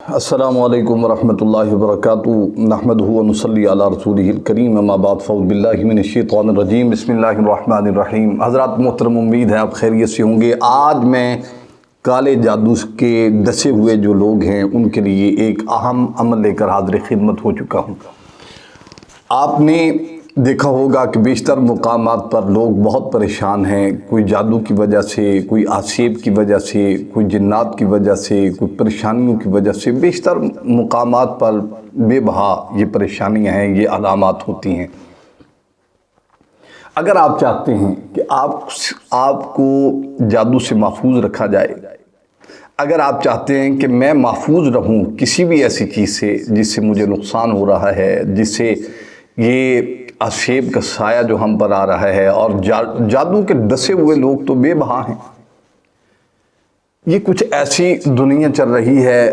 السلام علیکم ورحمۃ اللہ وبرکاتہ نحمدہ ونصلی علی رسولہ الکریم اما بعد فاعوذ باللہ من الشیطان الرجیم بسم اللہ الرحمن الرحیم۔ حضرات محترم، امید ہے آپ خیریت سے ہوں گے۔ آج میں کالے جادو کے ڈسے ہوئے جو لوگ ہیں ان کے لیے ایک اہم عمل لے کر حاضر خدمت ہو چکا ہوں۔ آپ نے دیکھا ہوگا کہ بیشتر مقامات پر لوگ بہت پریشان ہیں، کوئی جادو کی وجہ سے، کوئی آسیب کی وجہ سے، کوئی جنات کی وجہ سے، کوئی پریشانیوں کی وجہ سے بیشتر مقامات پر بے بہا یہ پریشانیاں ہیں، یہ علامات ہوتی ہیں۔ اگر آپ چاہتے ہیں کہ آپ کو جادو سے محفوظ رکھا جائے، اگر آپ چاہتے ہیں کہ میں محفوظ رہوں کسی بھی ایسی چیز سے جس سے مجھے نقصان ہو رہا ہے، جس سے یہ آسیب کا سایہ جو ہم پر آ رہا ہے، اور جادو کے ڈسے ہوئے لوگ تو بے بہا ہیں۔ یہ کچھ ایسی دنیا چل رہی ہے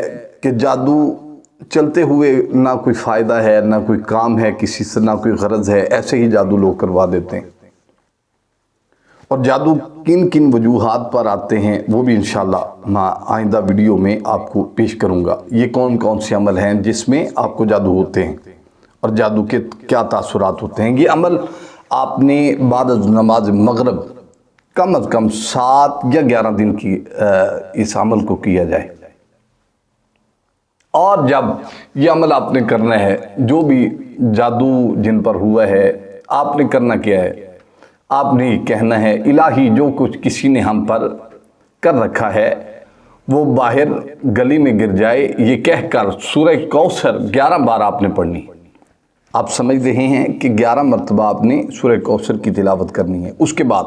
کہ جادو چلتے ہوئے نہ کوئی فائدہ ہے، نہ کوئی کام ہے کسی سے، نہ کوئی غرض ہے، ایسے ہی جادو لوگ کروا دیتے ہیں۔ اور جادو کن کن وجوہات پر آتے ہیں وہ بھی انشاءاللہ میں آئندہ ویڈیو میں آپ کو پیش کروں گا۔ یہ کون کون سے عمل ہیں جس میں آپ کو جادو ہوتے ہیں اور جادو کے کیا تاثرات ہوتے ہیں۔ یہ عمل آپ نے بعد از نماز مغرب کم از کم 7 یا 11 دن کی اس عمل کو کیا جائے۔ اور جب یہ عمل آپ نے کرنا ہے، جو بھی جادو جن پر ہوا ہے، آپ نے کرنا کیا ہے؟ آپ نے کہنا ہے الہی جو کچھ کسی نے ہم پر کر رکھا ہے وہ باہر گلی میں گر جائے، یہ کہہ کر سورہ کوثر 11 بار آپ نے پڑھنی۔ آپ سمجھ رہے ہیں کہ 11 مرتبہ آپ نے سورہ کوثر کی تلاوت کرنی ہے۔ اس کے بعد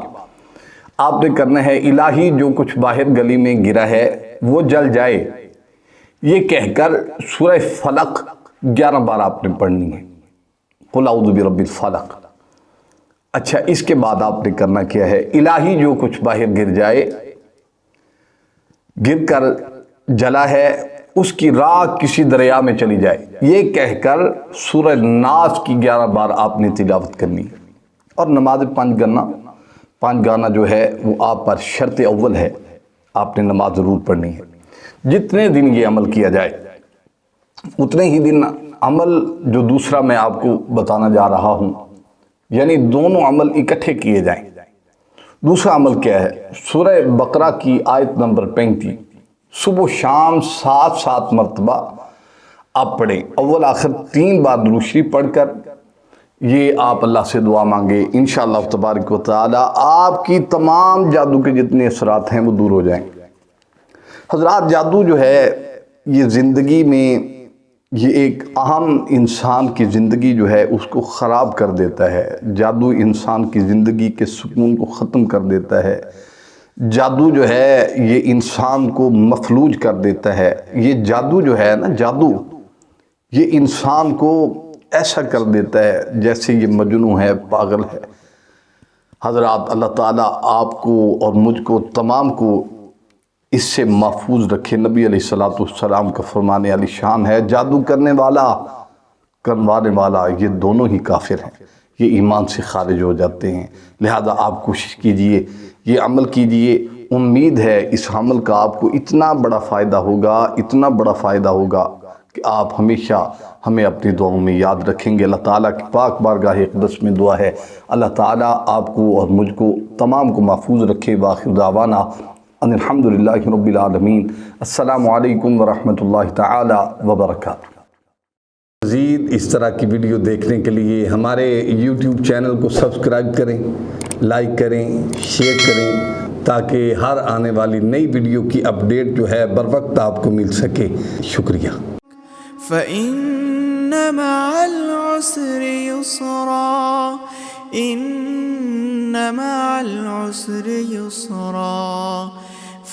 آپ نے کرنا ہے الہی جو کچھ باہر گلی میں گرا ہے وہ جل جائے، یہ کہہ کر سورہ فلق 11 بار آپ نے پڑھنی ہے، قل اعوذ برب الفلق۔ اچھا، اس کے بعد آپ نے کرنا کیا ہے؟ الہی جو کچھ باہر گر جائے، گر کر جلا ہے، اس کی راکھ کسی دریا میں چلی جائے، یہ کہہ کر سورہ ناس کی 11 بار آپ نے تلاوت کرنی ہے۔ اور نماز 5 گانا جو ہے وہ آپ پر شرط اول ہے، آپ نے نماز ضرور پڑھنی ہے۔ جتنے دن یہ عمل کیا جائے اتنے ہی دن عمل جو دوسرا میں آپ کو بتانا جا رہا ہوں، یعنی دونوں عمل اکٹھے کیے جائیں۔ دوسرا عمل کیا ہے؟ سورہ بقرہ کی آیت نمبر 35 صبح و شام 7 مرتبہ آپ پڑھیں، اول آخر 3 بار درود شریف پڑھ کر یہ آپ اللہ سے دعا مانگے، انشاءاللہ تبارک و تعالی آپ کی تمام جادو کے جتنے اثرات ہیں وہ دور ہو جائیں۔ حضرات، جادو جو ہے یہ زندگی میں یہ ایک اہم انسان کی زندگی جو ہے اس کو خراب کر دیتا ہے۔ جادو انسان کی زندگی کے سکون کو ختم کر دیتا ہے۔ جادو جو ہے یہ انسان کو مفلوج کر دیتا ہے۔ یہ جادو جو ہے نا، جادو یہ انسان کو ایسا کر دیتا ہے جیسے یہ مجنون ہے، پاگل ہے۔ حضرات، اللہ تعالیٰ آپ کو اور مجھ کو تمام کو اس سے محفوظ رکھے۔ نبی علیہ السلام کا فرمان عالی شان ہے، جادو کرنے والا کروانے والا یہ دونوں ہی کافر ہیں، یہ ایمان سے خارج ہو جاتے ہیں۔ لہذا آپ کوشش کیجئے، یہ عمل کیجئے۔ امید ہے اس عمل کا آپ کو اتنا بڑا فائدہ ہوگا کہ آپ ہمیشہ ہمیں اپنی دعاؤں میں یاد رکھیں گے۔ اللہ تعالیٰ کی پاک بارگاہ اقدس میں دعا ہے اللہ تعالیٰ آپ کو اور مجھ کو تمام کو محفوظ رکھے۔ وآخر دعوانا ان الحمدللہ رب العالمین۔ السلام علیکم ورحمۃ اللہ تعالی وبرکاتہ۔ مزید اس طرح کی ویڈیو دیکھنے کے لیے ہمارے یوٹیوب چینل کو سبسکرائب کریں، لائک کریں، شیئر کریں، تاکہ ہر آنے والی نئی ویڈیو کی اپڈیٹ جو ہے بر وقت آپ کو مل سکے۔ شکریہ۔ فَإِنَّ مَعَ الْعُسْرِ يُسْرًا إِنَّ مَعَ الْعُسْرِ يُسْرًا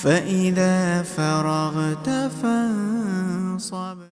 فَإِذَا فَرَغْتَ فَانصَبْ